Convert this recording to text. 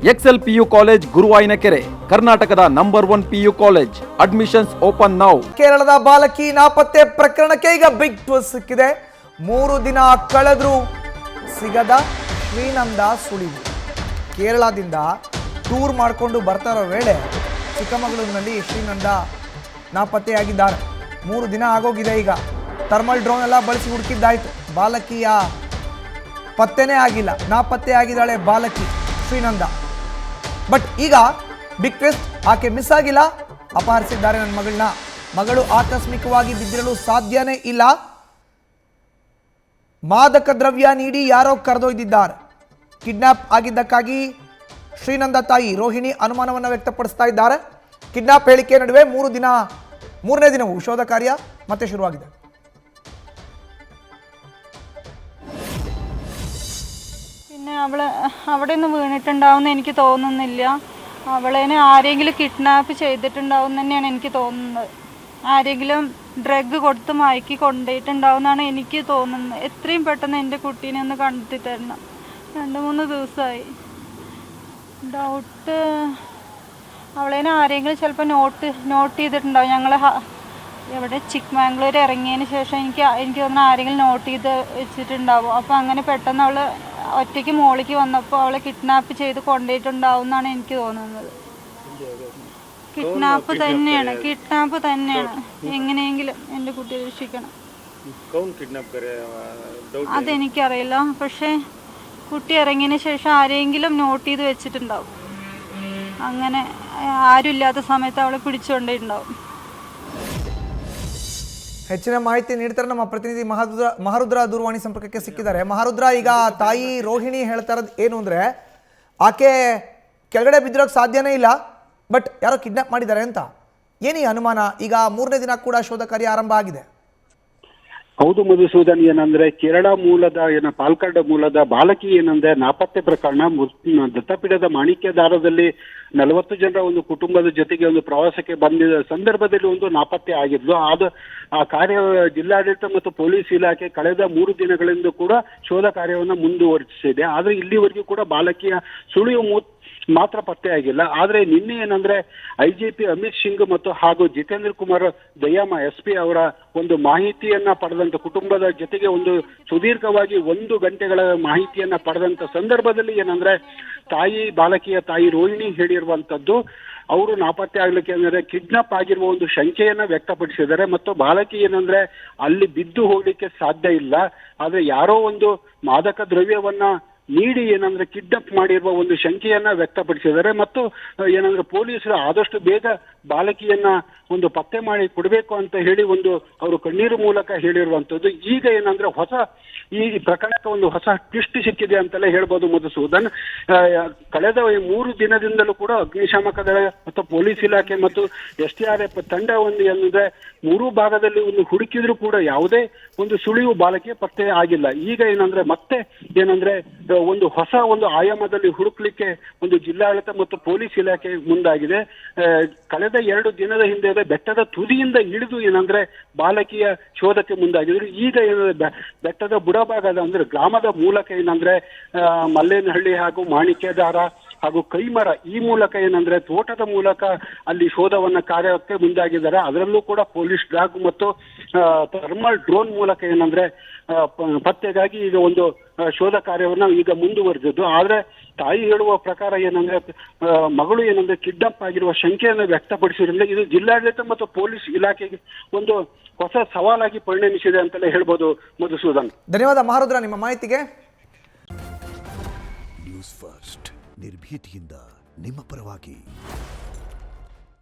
Excel PU college ಗುರುವಾಯಿನಕೆರೆ, ಕರ್ನಾಟಕದ number 1 PU college. Admissions open now. ಕೇರಳದ ಬಾಲಕಿ ನಾಪತ್ತೆ ಪ್ರಕರಣಕ್ಕೆ ಈಗ ಬಿಗ್ ಟ್ವಿಸ್ಟ್ ಸಿಕ್ಕಿದೆ. 3 ದಿನ ಕಳೆದ್ರೂ ಸಿಗದ ಶ್ರೀನಂದ ಸುಳಿವು. ಕೇರಳದಿಂದ ಟೂರ್ ಮಾಡಿಕೊಂಡು ಬರ್ತಾ ಇರೋ ವೇಳೆ ಚಿಕ್ಕಮಗಳೂರಿನಲ್ಲಿ ಶ್ರೀನಂದ ನಾಪತ್ತೆಯಾಗಿದ್ದಾರೆ. 3 ದಿನ ಆಗೋಗಿದೆ. ಈಗ ಥರ್ಮಲ್ ಡ್ರೋನ್ ಎಲ್ಲ ಬಳಸಿ ಹುಡುಕಿದ್ದಾಯ್ತು. ಬಾಲಕಿಯ ಪತ್ತೆನೇ ಆಗಿಲ್ಲ. ನಾಪತ್ತೆ ಆಗಿದ್ದಾಳೆ ಬಾಲಕಿ ಶ್ರೀನಂದ. ಬಟ್ ಈಗ ಬಿಗ್ ಟ್ವಿಸ್ಟ್, ಆಕೆ ಮಿಸ್ ಆಗಿಲ್ಲ, ಅಪಹರಿಸಿದ್ದಾರೆ ನನ್ನ ಮಗಳನ್ನ. ಮಗಳು ಆಕಸ್ಮಿಕವಾಗಿ ಬಿದ್ದಿರಲು ಸಾಧ್ಯನೇ ಇಲ್ಲ. ಮಾದಕ ದ್ರವ್ಯ ನೀಡಿ ಯಾರೋ ಕರೆದೊಯ್ದಿದ್ದಾರೆ. ಕಿಡ್ನಾಪ್ ಆಗಿದ್ದಕ್ಕಾಗಿ ಶ್ರೀನಂದ ತಾಯಿ ರೋಹಿಣಿ ಅನುಮಾನವನ್ನು ವ್ಯಕ್ತಪಡಿಸ್ತಾ ಇದ್ದಾರೆ. ಕಿಡ್ನಾಪ್ ಹೇಳಿಕೆ ನಡುವೆ 3ನೇ ದಿನವೂ ಶೋಧ ಕಾರ್ಯ ಮತ್ತೆ ಶುರುವಾಗಿದೆ. പിന്നെ അവിടെ നിന്ന് വീണിട്ടുണ്ടാവുമെന്ന് എനിക്ക് തോന്നുന്നില്ല. അവളേനെ ആരെങ്കിലും കിഡ്നാപ്പ് ചെയ്തിട്ടുണ്ടാവും തന്നെയാണ് എനിക്ക് തോന്നുന്നത്. ആരെങ്കിലും ഡ്രഗ് കൊടുത്ത് മയക്കി കൊണ്ടുപോയിട്ടുണ്ടാവുമെന്നാണ് എനിക്ക് തോന്നുന്നത്. എത്രയും പെട്ടെന്ന് എൻ്റെ കുട്ടീനെ ഒന്ന് കണ്ടെത്തി തരണം. 2-3 ദിവസമായി. ഡൗട്ട് അവളേനെ ആരെങ്കിലും ചിലപ്പോൾ നോട്ട് ചെയ്തിട്ടുണ്ടാവും. ഞങ്ങൾ എവിടെ ചിക്ക്മാംഗ്ലൂർ ഇറങ്ങിയതിന് ശേഷം എനിക്ക് തോന്നുന്നു ആരെങ്കിലും നോട്ട് ചെയ്ത് വെച്ചിട്ടുണ്ടാവും. അപ്പോൾ അങ്ങനെ പെട്ടെന്ന് അവൾ ഒറ്റയ്ക്ക് മോളിക്ക് വന്നപ്പോൾ അവളെ കിഡ്നാപ്പ് ചെയ്ത് കൊണ്ടുപോയിട്ടുണ്ടാവും എന്നാണ് എനിക്ക് തോന്നുന്നത്. കിഡ്നാപ്പ് തന്നെയാണ്. എങ്ങനെയെങ്കിലും എൻ്റെ കുട്ടിയെ രക്ഷിക്കണം. അതെനിക്കറിയില്ല. പക്ഷേ കുട്ടി ഇറങ്ങിയതിന് ശേഷം ആരെങ്കിലും നോട്ട് ചെയ്ത് വെച്ചിട്ടുണ്ടാവും. അങ്ങനെ ആരുമില്ലാത്ത സമയത്ത് അവളെ പിടിച്ചുകൊണ്ടേണ്ടാവും. ಹೆಚ್ಚಿನ ಮಾಹಿತಿ ನೀಡ್ತಾರೆ ನಮ್ಮ ಪ್ರತಿನಿಧಿ ಮಹಾರುದ್ರ ದೂರವಾಣಿ ಸಂಪರ್ಕಕ್ಕೆ ಸಿಕ್ಕಿದ್ದಾರೆ. ಮಹಾರುದ್ರ, ಈಗ ತಾಯಿ ರೋಹಿಣಿ ಹೇಳ್ತಾ ಇರೋದು ಏನು ಅಂದರೆ ಆಕೆ ಕೆಳಗಡೆ ಬಿದ್ದಿರೋಕ್ಕೆ ಸಾಧ್ಯನೇ ಇಲ್ಲ, ಬಟ್ ಯಾರೋ ಕಿಡ್ನಾಪ್ ಮಾಡಿದ್ದಾರೆ ಅಂತ. ಏನಿ ಅನುಮಾನ? ಈಗ 3ನೇ ದಿನ ಕೂಡ ಶೋಧ ಕಾರ್ಯ ಆರಂಭ ಆಗಿದೆ. ಹೌದು ಮಧುಸೂದನ್, ಏನಂದ್ರೆ ಕೇರಳ ಮೂಲದ ಪಾಲ್ಕಡ್ ಮೂಲದ ಬಾಲಕಿ ಏನಂದ್ರೆ ನಾಪತ್ತೆ ಪ್ರಕರಣ. ದತ್ತಪೀಠದ ಮಾಣಿಕ್ಯದಾರದಲ್ಲಿ 40 ಜನರ ಒಂದು ಕುಟುಂಬದ ಜೊತೆಗೆ ಒಂದು ಪ್ರವಾಸಕ್ಕೆ ಬಂದಿದ್ದ ಸಂದರ್ಭದಲ್ಲಿ ಒಂದು ನಾಪತ್ತೆ ಆಗಿದ್ಲು. ಆ ಕಾರ್ಯ ಜಿಲ್ಲಾಡಳಿತ ಮತ್ತು ಪೊಲೀಸ್ ಇಲಾಖೆ ಕಳೆದ 3 ದಿನಗಳಿಂದ ಕೂಡ ಶೋಧ ಕಾರ್ಯವನ್ನು ಮುಂದುವರಿಸಿದೆ. ಆದ್ರೆ ಇಲ್ಲಿವರೆಗೂ ಕೂಡ ಬಾಲಕಿಯ ಸುಳಿವು ಮಾತ್ರ ಪತ್ತೆ ಆಗಿಲ್ಲ. ಆದ್ರೆ ನಿನ್ನೆ ಏನಂದ್ರೆ IGP ಅಮಿತ್ ಸಿಂಗ್ ಮತ್ತು ಹಾಗೂ ಜಿತೇಂದ್ರ ಕುಮಾರ್ ದಯಾಮ SP ಅವರ ಒಂದು ಮಾಹಿತಿಯನ್ನ ಪಡೆದಂತ, ಕುಟುಂಬದ ಜೊತೆಗೆ ಒಂದು ಸುದೀರ್ಘವಾಗಿ 1 ಗಂಟೆಗಳ ಮಾಹಿತಿಯನ್ನ ಪಡೆದಂತ ಸಂದರ್ಭದಲ್ಲಿ ಏನಂದ್ರೆ ಬಾಲಕಿಯ ತಾಯಿ ರೋಹಿಣಿ ಹೇಳಿರುವಂತದ್ದು, ಅವರು ನಾಪತ್ತೆ ಆಗ್ಲಿಕ್ಕೆ ಅಂದ್ರೆ ಕಿಡ್ನಾಪ್ ಆಗಿರುವ ಒಂದು ಶಂಕೆಯನ್ನ ವ್ಯಕ್ತಪಡಿಸಿದ್ದಾರೆ. ಮತ್ತು ಬಾಲಕಿ ಏನಂದ್ರೆ ಅಲ್ಲಿ ಬಿದ್ದು ಹೋಗ್ಲಿಕ್ಕೆ ಸಾಧ್ಯ ಇಲ್ಲ, ಆದ್ರೆ ಯಾರೋ ಒಂದು ಮಾದಕ ದ್ರವ್ಯವನ್ನ ನೀಡಿ ಏನಂದ್ರೆ ಕಿಡ್ನಾಪ್ ಮಾಡಿರುವ ಒಂದು ಶಂಕೆಯನ್ನ ವ್ಯಕ್ತಪಡಿಸಿದ್ದಾರೆ. ಮತ್ತು ಏನಂದ್ರೆ ಪೊಲೀಸರು ಆದಷ್ಟು ಬೇಗ ಬಾಲಕಿಯನ್ನ ಒಂದು ಪತ್ತೆ ಮಾಡಿ ಕೊಡಬೇಕು ಅಂತ ಹೇಳಿ ಒಂದು ಅವರು ಕಣ್ಣೀರು ಮೂಲಕ ಹೇಳಿರುವಂತದ್ದು. ಈಗ ಏನಂದ್ರೆ ಈ ಪ್ರಕರಣಕ್ಕೆ ಒಂದು ಹೊಸ ಟ್ವಿಸ್ಟ್ ಸಿಕ್ಕಿದೆ ಅಂತಲೇ ಹೇಳ್ಬೋದು ಮಧುಸೂದನ್. ಕಳೆದ 3 ದಿನದಿಂದಲೂ ಕೂಡ ಅಗ್ನಿಶಾಮಕ ದಳ ಮತ್ತು ಪೊಲೀಸ್ ಇಲಾಖೆ ಮತ್ತು SDRF ತಂಡ ಒಂದು ಏನಂದ್ರೆ 3 ಭಾಗದಲ್ಲಿ ಒಂದು ಹುಡುಕಿದ್ರು ಕೂಡ ಯಾವುದೇ ಒಂದು ಸುಳಿವು ಬಾಲಕಿಯ ಪತ್ತೆ ಆಗಿಲ್ಲ. ಈಗ ಏನಂದ್ರೆ ಮತ್ತೆ ಏನಂದ್ರೆ ಒಂದು ಹೊಸ ಒಂದು ಆಯಾಮದಲ್ಲಿ ಹುಡುಕ್ಲಿಕ್ಕೆ ಒಂದು ಜಿಲ್ಲಾಡಳಿತ ಮತ್ತು ಪೊಲೀಸ್ ಇಲಾಖೆ ಮುಂದಾಗಿದೆ. ಕಳೆದ 2 ದಿನದ ಹಿಂದೆ ಬೆಟ್ಟದ ತುದಿಯಿಂದ ಇಳಿದು ಏನಂದ್ರೆ ಬಾಲಕಿಯ ಶೋಧಕ್ಕೆ ಮುಂದಾಗಿದ್ರು. ಈಗ ಏನಂದ್ರೆ ಬೆಟ್ಟದ ಬುಡಭಾಗದ ಅಂದ್ರೆ ಗ್ರಾಮದ ಮೂಲಕ ಏನಂದ್ರೆ ಮಲ್ಲೇನಹಳ್ಳಿ ಹಾಗೂ ಮಾಣಿಕ್ಯದಾರ ಹಾಗೂ ಕೈಮರ ಈ ಮೂಲಕ ಏನಂದ್ರೆ ತೋಟದ ಮೂಲಕ ಅಲ್ಲಿ ಶೋಧವನ್ನ ಕಾರ್ಯಕ್ಕೆ ಮುಂದಾಗಿದ್ದಾರೆ. ಅದರಲ್ಲೂ ಕೂಡ ಪೊಲೀಸ್ ಡಾಗ್ ಮತ್ತು ಥರ್ಮಲ್ ಡ್ರೋನ್ ಮೂಲಕ ಏನಂದ್ರೆ ಪತ್ತೆಗಾಗಿ ಈಗ ಒಂದು ಶೋಧ ಕಾರ್ಯವನ್ನ ಈಗ ಮುಂದುವರೆದಿದ್ದು. ಆದ್ರೆ ತಾಯಿ ಹೇಳುವ ಪ್ರಕಾರ ಏನಂದ್ರೆ ಮಗಳು ಏನಂದ್ರೆ ಕಿಡ್ನಾಪ್ ಆಗಿರುವ ಶಂಕೆಯನ್ನು ವ್ಯಕ್ತಪಡಿಸಿದ್ರಿಂದ ಇದು ಜಿಲ್ಲಾಡಳಿತ ಮತ್ತು ಪೊಲೀಸ್ ಇಲಾಖೆಗೆ ಒಂದು ಹೊಸ ಸವಾಲಾಗಿ ಪರಿಣಮಿಸಿದೆ ಅಂತಲೇ ಹೇಳ್ಬೋದು ಮಧುಸೂದನ್. ಧನ್ಯವಾದ ಮಹಾರುದ್ರ ನಿಮ್ಮ ಮಾಹಿತಿಗೆ. ನ್ಯೂಸ್ ಫಸ್ಟ್ ನಿರ್ಭೀತಿಯಿಂದ ನಿಮ್ಮ ಪರವಾಗಿ.